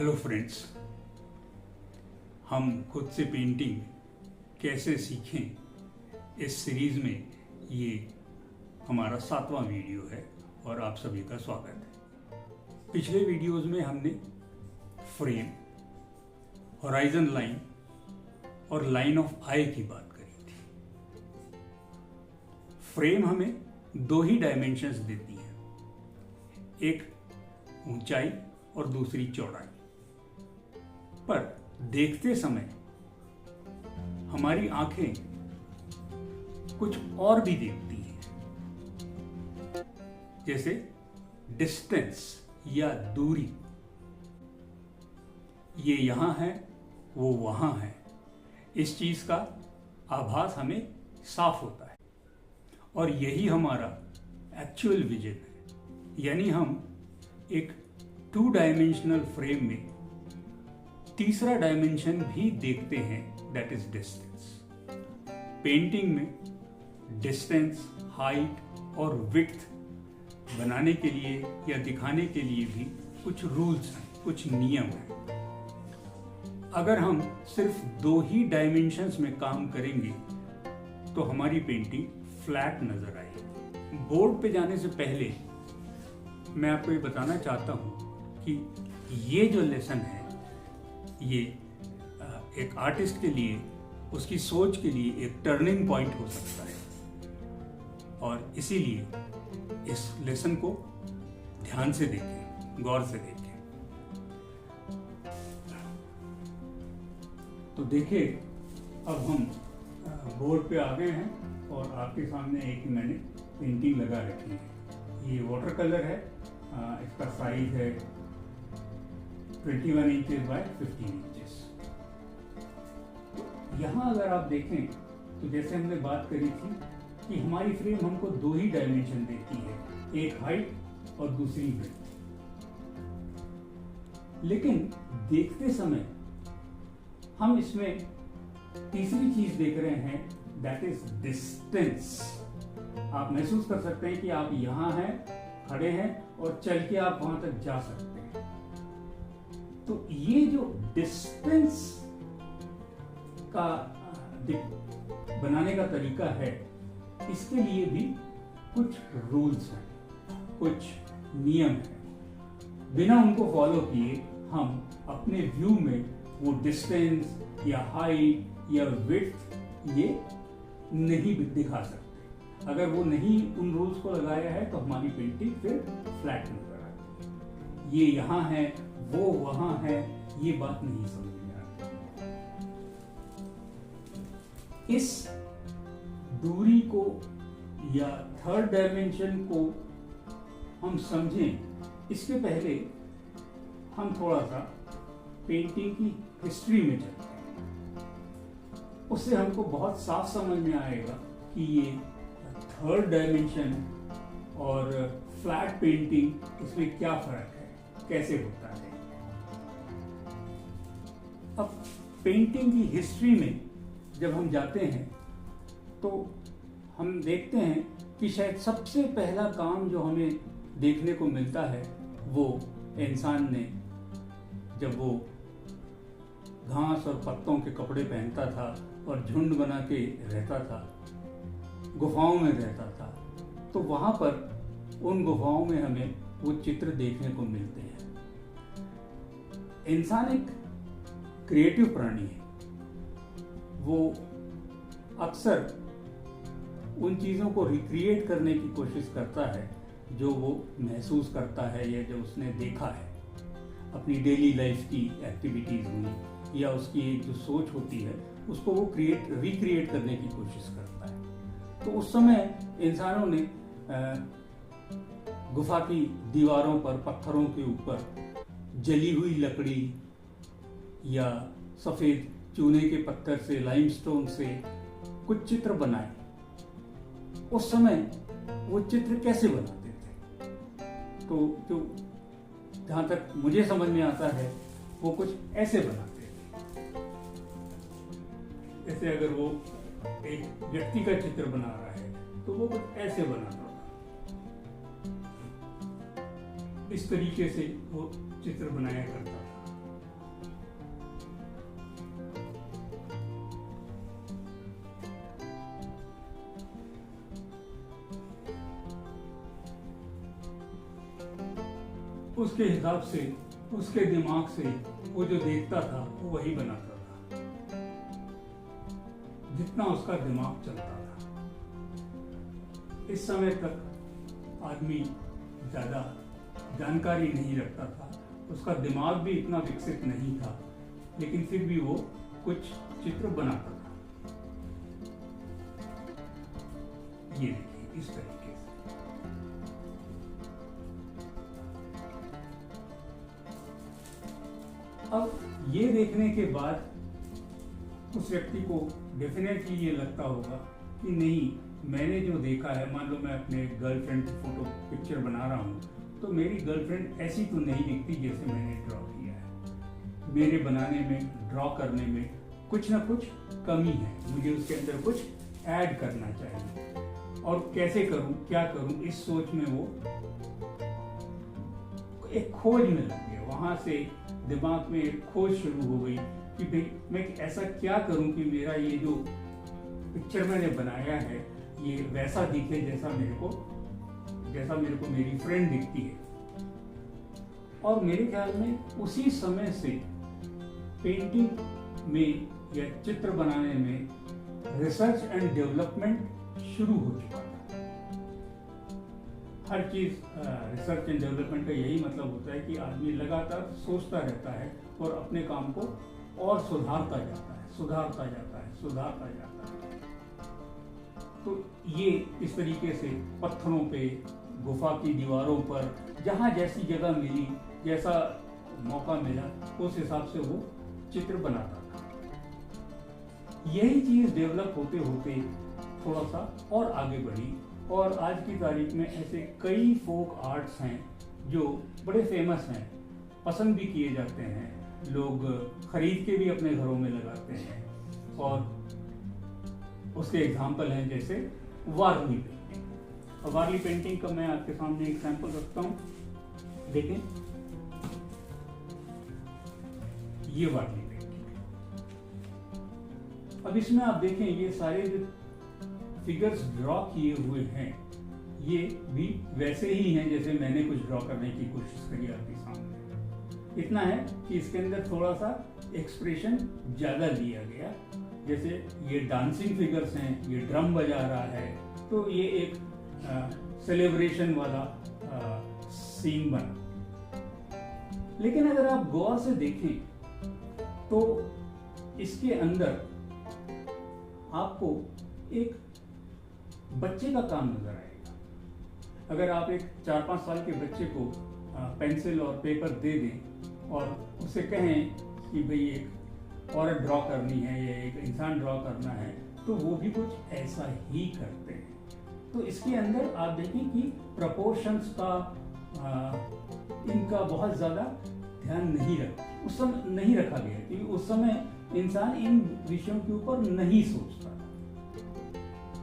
Hello friends, हम खुद से पेंटिंग कैसे सीखें इस सीरीज में ये हमारा 7वां वीडियो है और आप सभी का स्वागत है। पिछले वीडियोस में हमने फ्रेम, होराइजन लाइन और लाइन ऑफ आई की बात करी थी। फ्रेम हमें दो ही डायमेंशंस देती है, एक ऊंचाई और दूसरी चौड़ाई। पर देखते समय हमारी आंखें कुछ और भी देखती हैं, जैसे डिस्टेंस या दूरी। ये यहां है, वो वहां है। इस चीज का आभास हमें साफ होता है और यही हमारा एक्चुअल विजन है। यानी हम एक 2 डायमेंशनल फ्रेम में तीसरा डायमेंशन भी देखते हैं, दैट इज डिस्टेंस। पेंटिंग में डिस्टेंस, हाइट और विड्थ बनाने के लिए या दिखाने के लिए भी कुछ रूल्स हैं, कुछ नियम हैं। अगर हम सिर्फ 2 ही डायमेंशंस में काम करेंगे तो हमारी पेंटिंग फ्लैट नजर आएगी। बोर्ड पे जाने से पहले मैं आपको ये बताना चाहता हूं कि ये जो लेसन है ये एक आर्टिस्ट के लिए, उसकी सोच के लिए एक टर्निंग पॉइंट हो सकता है और इसीलिए इस लेसन को ध्यान से देखें, गौर से देखें। तो देखिए, अब हम बोर्ड पे आ गए हैं और आपके सामने एक मैंने पेंटिंग लगा रखी है। ये वाटर कलर है, इसका साइज है 21 इंचेस बाय 15 इंचेस। तो यहाँ अगर आप देखें तो जैसे हमने बात करी थी कि हमारी फ्रेम हमको 2 ही डायमेंशन देती है, एक हाइट और दूसरी विड्थ। लेकिन देखते समय हम इसमें तीसरी चीज देख रहे हैं, दैट इज डिस्टेंस। आप महसूस कर सकते हैं कि आप यहां हैं, खड़े हैं और चल के आप वहां तक जा सकते हैं। तो ये जो डिस्टेंस का बनाने का तरीका है, इसके लिए भी कुछ रूल्स हैं, कुछ नियम हैं। बिना उनको फॉलो किए हम अपने व्यू में वो डिस्टेंस या हाइट या विड्थ ये नहीं दिखा सकते। अगर वो नहीं उन रूल्स को लगाया है तो हमारी पेंटिंग फिर फ्लैट नजर आती है। ये यहाँ है, वो वहां है, ये बात नहीं समझ में आती। इस दूरी को या 3rd डायमेंशन को हम समझें, इसके पहले हम थोड़ा सा पेंटिंग की हिस्ट्री में चलते हैं। उससे हमको बहुत साफ समझ में आएगा कि ये 3rd डायमेंशन और फ्लैट पेंटिंग, इसमें क्या फर्क है, कैसे होता है। अब पेंटिंग की हिस्ट्री में जब हम जाते हैं तो हम देखते हैं कि शायद सबसे पहला काम जो हमें देखने को मिलता है वो इंसान ने, जब वो घास और पत्तों के कपड़े पहनता था और झुंड बना के रहता था, गुफाओं में रहता था, तो वहां पर उन गुफाओं में हमें वो चित्र देखने को मिलते हैं। इंसान एक क्रिएटिव प्राणी है। वो अक्सर उन चीजों को रिक्रिएट करने की कोशिश करता है जो वो महसूस करता है या जो उसने देखा है, अपनी डेली लाइफ की एक्टिविटीज में, या उसकी एक जो सोच होती है उसको वो रिक्रिएट करने की कोशिश करता है। तो उस समय इंसानों ने गुफा की दीवारों पर, पत्थरों के ऊपर जली हुई लकड़ी या सफेद चूने के पत्थर से, लाइमस्टोन से कुछ चित्र बनाए। उस समय वो चित्र कैसे बनाते थे? तो जो जहां तक मुझे समझ में आता है वो कुछ ऐसे बनाते थे। जैसे अगर वो एक व्यक्ति का चित्र बना रहा है तो वो कुछ ऐसे बनाता था। इस तरीके से वो चित्र बनाया करता था। उसके हिसाब से, उसके दिमाग से वो जो देखता था वो वही बनाता था, जितना उसका दिमाग चलता था। इस समय तक आदमी ज्यादा जानकारी नहीं रखता था, उसका दिमाग भी इतना विकसित नहीं था, लेकिन फिर भी वो कुछ चित्र बनाता था। ये देखिए इस तरीके से। अब ये देखने के बाद उस व्यक्ति को डेफिनेटली ये लगता होगा कि नहीं, मैंने जो देखा है, मान लो मैं अपने गर्लफ्रेंड की फोटो पिक्चर बना रहा हूँ, तो मेरी गर्लफ्रेंड ऐसी तो नहीं दिखती जैसे मैंने ड्रॉ किया है। मेरे बनाने में, ड्रॉ करने में कुछ ना कुछ कमी है, मुझे उसके अंदर कुछ ऐड करना चाहिए। और कैसे करूं, क्या करूं, इस सोच में वो एक खोज में लग गया। वहां से दिमाग में एक खोज शुरू हो गई कि भाई मैं ऐसा क्या करूं कि मेरा ये जो पिक्चर मैंने बनाया है ये वैसा दिखे जैसा मेरे को मेरी फ्रेंड दिखती है। और मेरे ख्याल में उसी समय से पेंटिंग में या चित्र बनाने में रिसर्च एंड डेवलपमेंट शुरू हो चुका था। हर चीज रिसर्च एंड डेवलपमेंट का यही मतलब होता है कि आदमी लगातार सोचता रहता है और अपने काम को और सुधारता जाता है। तो ये इस तरीके से पत्थरों पे, गुफा की दीवारों पर, जहाँ जैसी जगह मिली, जैसा मौका मिला, उस हिसाब से वो चित्र बनाता था। यही चीज डेवलप होते होते थोड़ा सा और आगे बढ़ी, और आज की तारीख में ऐसे कई फोक आर्ट्स हैं जो बड़े फेमस हैं, पसंद भी किए जाते हैं, लोग खरीद के भी अपने घरों में लगाते हैं। और उसके एग्जाम्पल हैं जैसे वारली पेंटिंग। और वारली पेंटिंग का मैं आपके सामने एक सैंपल रखता हूँ, देखें। ये वारली पेंटिंग है। अब इसमें आप देखें, ये सारे जो फिगर्स ड्रॉ किए हुए हैं ये भी वैसे ही हैं जैसे मैंने कुछ ड्रॉ करने की कोशिश करी आपके सामने। इतना है कि इसके अंदर थोड़ा सा एक्सप्रेशन ज्यादा लिया गया। जैसे ये डांसिंग फिगर्स हैं, ये ड्रम बजा रहा है, तो ये एक सेलिब्रेशन वाला सीन बना। लेकिन अगर आप गौर से देखें तो इसके अंदर आपको एक बच्चे का काम नजर आएगा। अगर आप एक 4-5 साल के बच्चे को पेंसिल और पेपर दे दें और उससे कहें कि भाई एक औरत ड्रॉ करनी है या एक इंसान ड्रॉ करना है, तो वो भी कुछ ऐसा ही करते हैं। तो इसके अंदर आप देखें कि प्रपोर्शंस का इनका बहुत ज्यादा ध्यान उस समय नहीं रखा गया, क्योंकि उस समय इंसान इन विषयों के ऊपर नहीं सोचता था।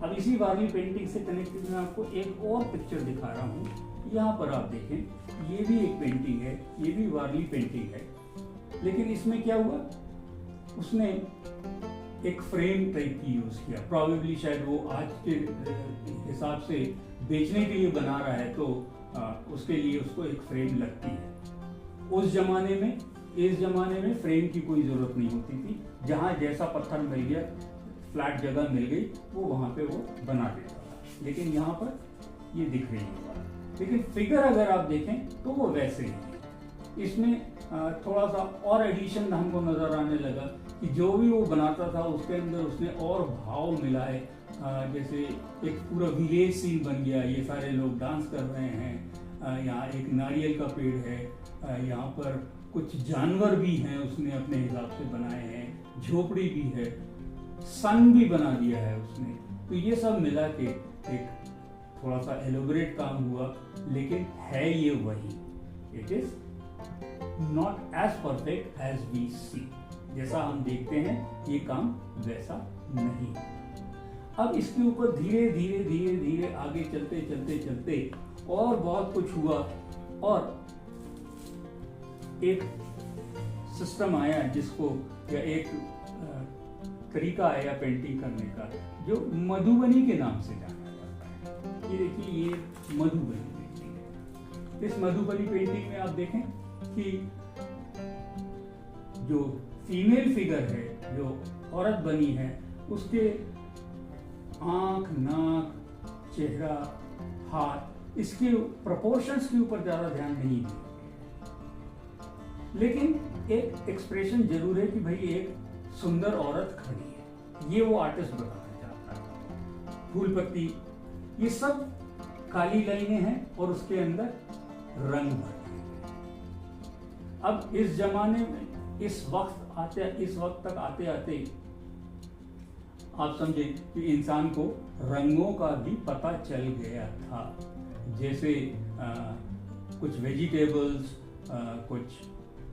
अब इसी वारली पेंटिंग से कनेक्टेड मैं आपको एक और पिक्चर दिखा रहा हूँ। यहाँ पर आप देखें, ये भी एक पेंटिंग है, ये भी वारली पेंटिंग है, लेकिन इसमें क्या हुआ, उसने एक फ्रेम टाइप की यूज किया। प्रॉबेबली शायद वो आज के हिसाब से बेचने के लिए बना रहा है, तो उसके लिए उसको एक फ्रेम लगती है। इस जमाने में फ्रेम की कोई जरूरत नहीं होती थी, जहां जैसा पत्थर मिल गया, फ्लैट जगह मिल गई, वो वहां पे वो बना देता था। लेकिन यहाँ पर ये दिख रही है। लेकिन फिगर अगर आप देखें तो वो वैसे ही है। इसमें थोड़ा सा और एडिशन हमको नजर आने लगा कि जो भी वो बनाता था उसके अंदर उसने और भाव मिलाए। जैसे एक पूरा विलेज सीन बन गया, ये सारे लोग डांस कर रहे हैं, यहाँ एक नारियल का पेड़ है, यहाँ पर कुछ जानवर भी हैं उसने अपने हिसाब से बनाए हैं, झोपड़ी भी है, सन भी बना दिया है उसने। तो ये सब मिला के एक थोड़ा सा एलोबरेट काम हुआ, लेकिन है ये वही। It is not as perfect as we see. जैसा हम देखते हैं ये काम वैसा नहीं। अब इसके ऊपर धीरे धीरे आगे चलते और बहुत कुछ हुआ, और एक सिस्टम आया जिसको, या एक तरीका आया पेंटिंग करने का, जो मधुबनी के नाम से जाना जाता है। ये देखिए, ये मधुबनी पेंटिंग है। इस मधुबनी पेंटिंग में आप देखें कि जो फीमेल फिगर है, जो औरत बनी है, उसके आंख, नाक, चेहरा, हाथ, इसके प्रोपोर्शंस के ऊपर ज्यादा ध्यान नहीं दिया, लेकिन एक एक्सप्रेशन जरूर है कि भाई एक सुंदर औरत खड़ी है, ये वो आर्टिस्ट बताना चाहता है। फूल पत्ती, ये सब काली लाइनें हैं और उसके अंदर रंग भर दिए गए। अब इस जमाने में, इस वक्त तक आते आते आप समझे कि इंसान को रंगों का भी पता चल गया था। जैसे कुछ वेजिटेबल्स, कुछ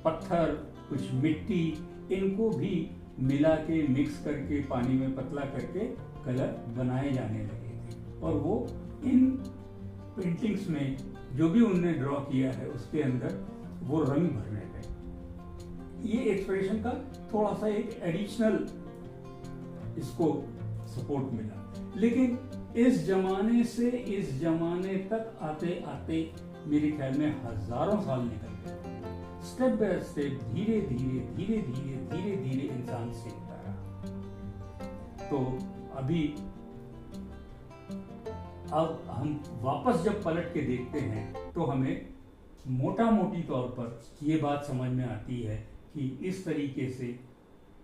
पत्थर, कुछ मिट्टी, इनको भी मिला के मिक्स करके पानी में पतला करके कलर बनाए जाने लगे थे, और वो इन पेंटिंग्स में जो भी उन्होंने ड्रॉ किया है उसके अंदर वो रंग भरने लगे। ये एक्सप्रेशन का थोड़ा सा एक एडिशनल इसको सपोर्ट मिला। लेकिन इस जमाने से इस जमाने तक आते आते मेरे ख्याल में हजारों साल निकल गए। स्टेप बाय स्टेप, धीरे धीरे धीरे धीरे धीरे धीरे इंसान सीखता रहा। तो अभी अब हम वापस जब पलट के देखते हैं तो हमें मोटा मोटी तौर पर ये बात समझ में आती है कि इस तरीके से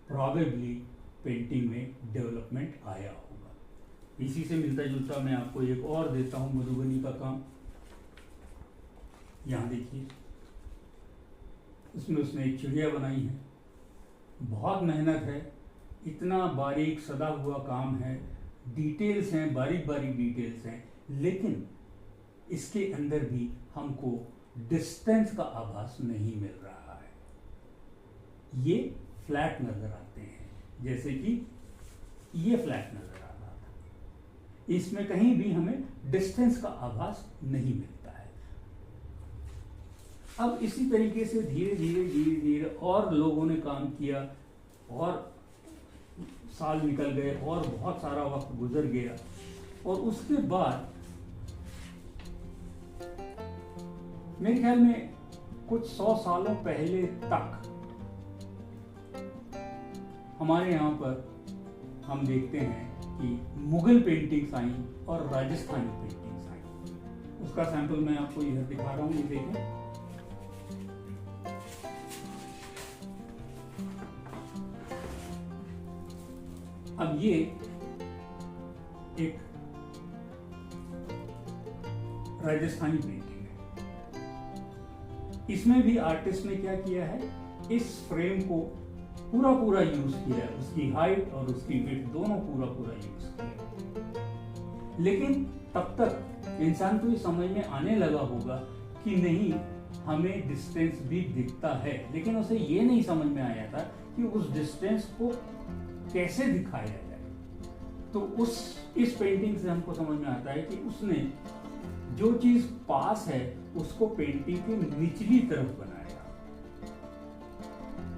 प्रॉबेबली पेंटिंग में डेवलपमेंट आया होगा। इसी से मिलता जुलता मैं आपको एक और देता हूं मधुबनी का काम। यहां देखिए, इसमें उसने एक चिड़िया बनाई है। बहुत मेहनत है, इतना बारीक सदा हुआ काम है, डिटेल्स हैं, बारीक बारीक डिटेल्स हैं, लेकिन इसके अंदर भी हमको डिस्टेंस का आभास नहीं मिल रहा है। ये फ्लैट नजर आते हैं, जैसे कि ये फ्लैट नजर आ रहा था। इसमें कहीं भी हमें डिस्टेंस का आभास नहीं मिलता है। अब इसी तरीके से धीरे धीरे धीरे धीरे और लोगों ने काम किया, और साल निकल गए और बहुत सारा वक्त गुजर गया, और उसके बाद मेरे ख्याल में कुछ 100 सालों पहले तक हमारे यहाँ पर हम देखते हैं कि मुगल पेंटिंग्स आई और राजस्थानी पेंटिंग्स आई। उसका सैंपल मैं आपको इधर दिखा रहा हूँ, ये देखें। अब ये एक राजस्थानी पेंटिंग है। इसमें भी आर्टिस्ट ने क्या किया है, इस फ्रेम को पूरा पूरा यूज किया है, उसकी हाइट और उसकी विड्थ दोनों पूरा पूरा यूज किया। लेकिन तब तक इंसान को ये समझ में आने लगा होगा कि नहीं, हमें डिस्टेंस भी दिखता है, लेकिन उसे ये नहीं समझ में आया था कि उस डिस्टेंस को कैसे दिखाया जाए। तो इस पेंटिंग से हमको समझ में आता है कि उसने जो चीज पास है उसको पेंटिंग के निचली तरफ बनाया,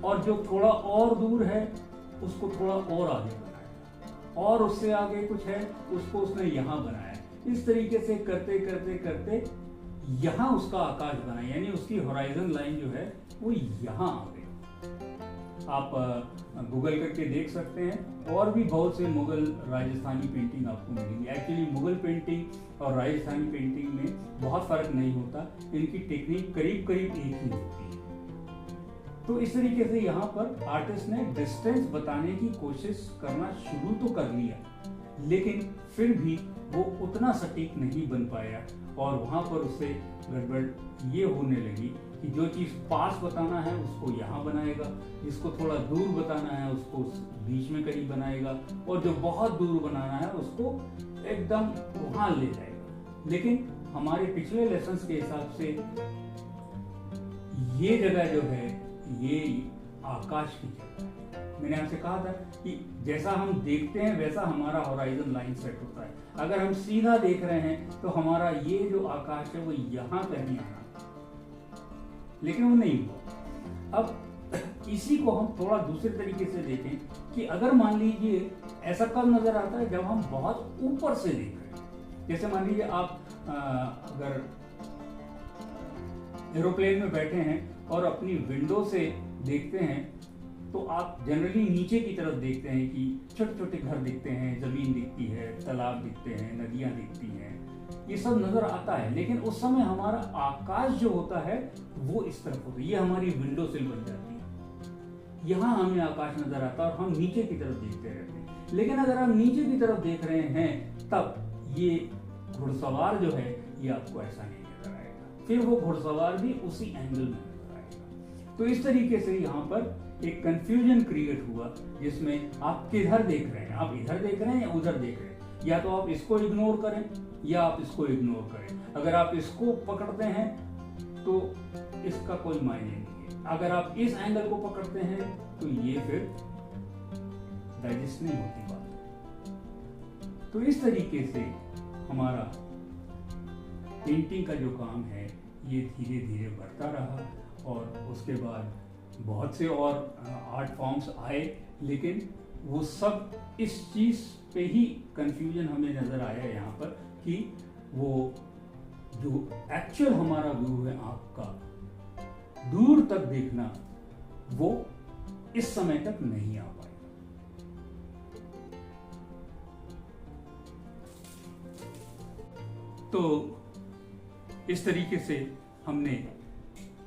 और जो थोड़ा और दूर है उसको थोड़ा और आगे बनाया, और उससे आगे कुछ है उसको उसने यहाँ बनाया। इस तरीके से करते करते करते यहाँ उसका आकाश बना, यानी उसकी होराइजन लाइन जो है वो यहाँ आ गई। आप गूगल करके देख सकते हैं, और भी बहुत से मुगल राजस्थानी पेंटिंग आपको मिलेंगी। एक्चुअली मुगल पेंटिंग और राजस्थानी पेंटिंग में बहुत फर्क नहीं होता, इनकी टेक्निक करीब करीब एक ही होती है। तो इस तरीके से यहाँ पर आर्टिस्ट ने डिस्टेंस बताने की कोशिश करना शुरू तो कर लिया, लेकिन फिर भी वो उतना सटीक नहीं बन पाया, और वहाँ पर उससे गड़बड़ ये होने लगी कि जो चीज़ पास बताना है उसको यहाँ बनाएगा, जिसको थोड़ा दूर बताना है उसको बीच में कहीं बनाएगा, और जो बहुत दूर बनाना है उसको एकदम वहाँ ले जाएगा। लेकिन हमारे पिछले लेसन्स के हिसाब से ये जगह जो है ये आकाश की जगह है। मैंने आपसे कहा था कि जैसा हम देखते हैं वैसा हमारा होराइजन लाइन सेट होता है। अगर हम सीधा देख रहे हैं तो हमारा ये जो आकाश है वो यहाँ कहीं आना, लेकिन वो नहीं हुआ। अब इसी को हम थोड़ा दूसरे तरीके से देखें कि अगर मान लीजिए ऐसा कब नजर आता है, जब हम बहुत ऊपर से देख रहे हैं। जैसे मान लीजिए आप अगर एरोप्लेन में बैठे हैं और अपनी विंडो से देखते हैं तो आप जनरली नीचे की तरफ देखते हैं कि छोटे छोटे घर दिखते हैं, जमीन दिखती है, तालाब दिखते हैं, नदियां दिखती हैं, ये सब नजर आता है। लेकिन उस समय हमारा आकाश जो होता है वो इस तरफ होता है, ये हमारी विंडो सिल बन जाती है, यहाँ हमें आकाश नजर आता है और हम नीचे की तरफ देखते रहते हैं। लेकिन अगर आप नीचे की तरफ देख रहे हैं तब ये घुड़सवार जो है ये आपको ऐसा नहीं नजर आएगा, फिर वो घुड़सवार भी उसी एंगल में नजर आएगा। तो इस तरीके से यहाँ पर एक कंफ्यूजन क्रिएट हुआ जिसमें आप किधर देख रहे हैं, आप इधर देख रहे हैं या उधर देख रहे हैं, या तो आप इसको इग्नोर करें या आप इसको इग्नोर करें। अगर आप इसको पकड़ते हैं तो इसका कोई मायने नहीं है, अगर आप इस एंगल को पकड़ते हैं तो ये फिर डाइजेस्ट नहीं होती बात। तो इस तरीके से हमारा पेंटिंग का जो काम है ये धीरे धीरे बढ़ता रहा और उसके बाद बहुत से और आर्ट फॉर्म्स आए, लेकिन वो सब इस चीज पे ही कंफ्यूजन हमें नजर आया यहाँ पर कि वो जो एक्चुअल हमारा व्यू है आपका दूर तक देखना, वो इस समय तक नहीं आ पाएगा। तो इस तरीके से हमने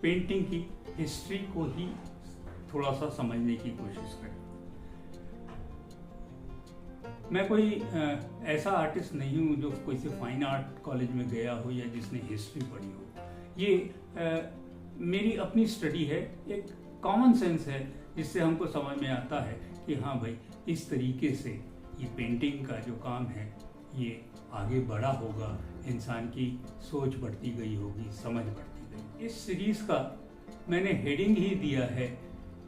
पेंटिंग की हिस्ट्री को ही थोड़ा सा समझने की कोशिश करी। मैं कोई ऐसा आर्टिस्ट नहीं हूँ जो कोई से फाइन आर्ट कॉलेज में गया हो या जिसने हिस्ट्री पढ़ी हो। ये मेरी अपनी स्टडी है, एक कॉमन सेंस है जिससे हमको समझ में आता है कि हाँ भाई इस तरीके से ये पेंटिंग का जो काम है ये आगे बढ़ा होगा, इंसान की सोच बढ़ती गई होगी, समझ बढ़ती गई। इस सीरीज का मैंने हेडिंग ही दिया है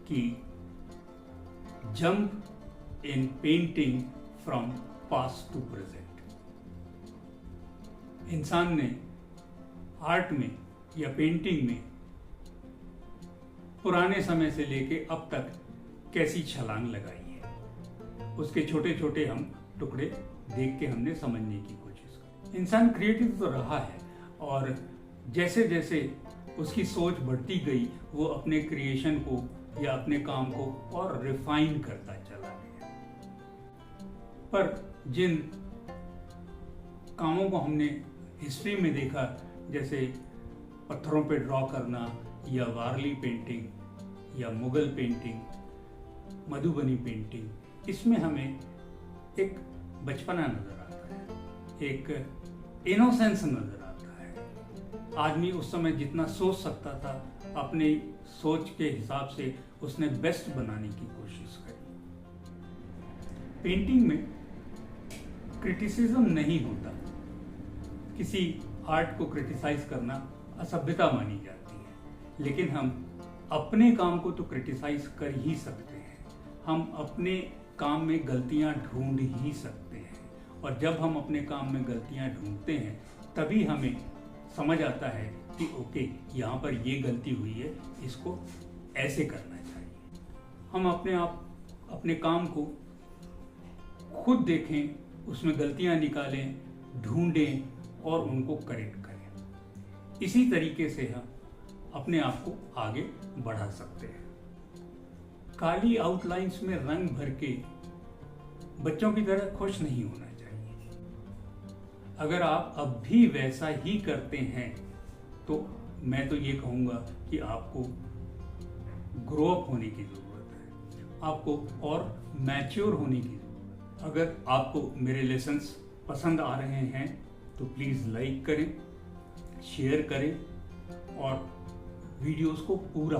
कि jump in painting from past to present. इंसान ने आर्ट में या पेंटिंग में पुराने समय से लेके अब तक कैसी छलांग लगाई है, उसके छोटे छोटे हम टुकड़े देख के हमने समझने की कोशिश की। इंसान क्रिएटिव तो रहा है और जैसे जैसे उसकी सोच बढ़ती गई वो अपने क्रिएशन को या अपने काम को और रिफाइन करता चला गया। पर जिन कामों को हमने हिस्ट्री में देखा, जैसे पत्थरों पे ड्रॉ करना या वारली पेंटिंग या मुगल पेंटिंग, मधुबनी पेंटिंग, इसमें हमें एक बचपना नजर आता है, एक इनोसेंस नजर आता है। आदमी उस समय जितना सोच सकता था अपने सोच के हिसाब से उसने बेस्ट बनाने की कोशिश करी। पेंटिंग में क्रिटिसिज्म नहीं होता, किसी आर्ट को क्रिटिसाइज करना असभ्यता मानी जाती है, लेकिन हम अपने काम को तो क्रिटिसाइज कर ही सकते हैं, हम अपने काम में गलतियां ढूंढ ही सकते हैं। और जब हम अपने काम में गलतियां ढूंढते हैं तभी हमें समझ आता है कि ओके यहाँ पर ये गलती हुई है, इसको ऐसे करना चाहिए। हम अपने काम को खुद देखें, उसमें गलतियां निकालें, ढूंढें और उनको करेक्ट करें। इसी तरीके से हम अपने आप को आगे बढ़ा सकते हैं। काली आउटलाइंस में रंग भर के बच्चों की तरह खुश नहीं होना चाहिए। अगर आप अब भी वैसा ही करते हैं तो मैं तो ये कहूँगा कि आपको ग्रो अप होने की ज़रूरत है, आपको और मैच्योर होने की ज़रूरत है। अगर आपको मेरे लेसन्स पसंद आ रहे हैं तो प्लीज़ लाइक करें, शेयर करें और वीडियोस को पूरा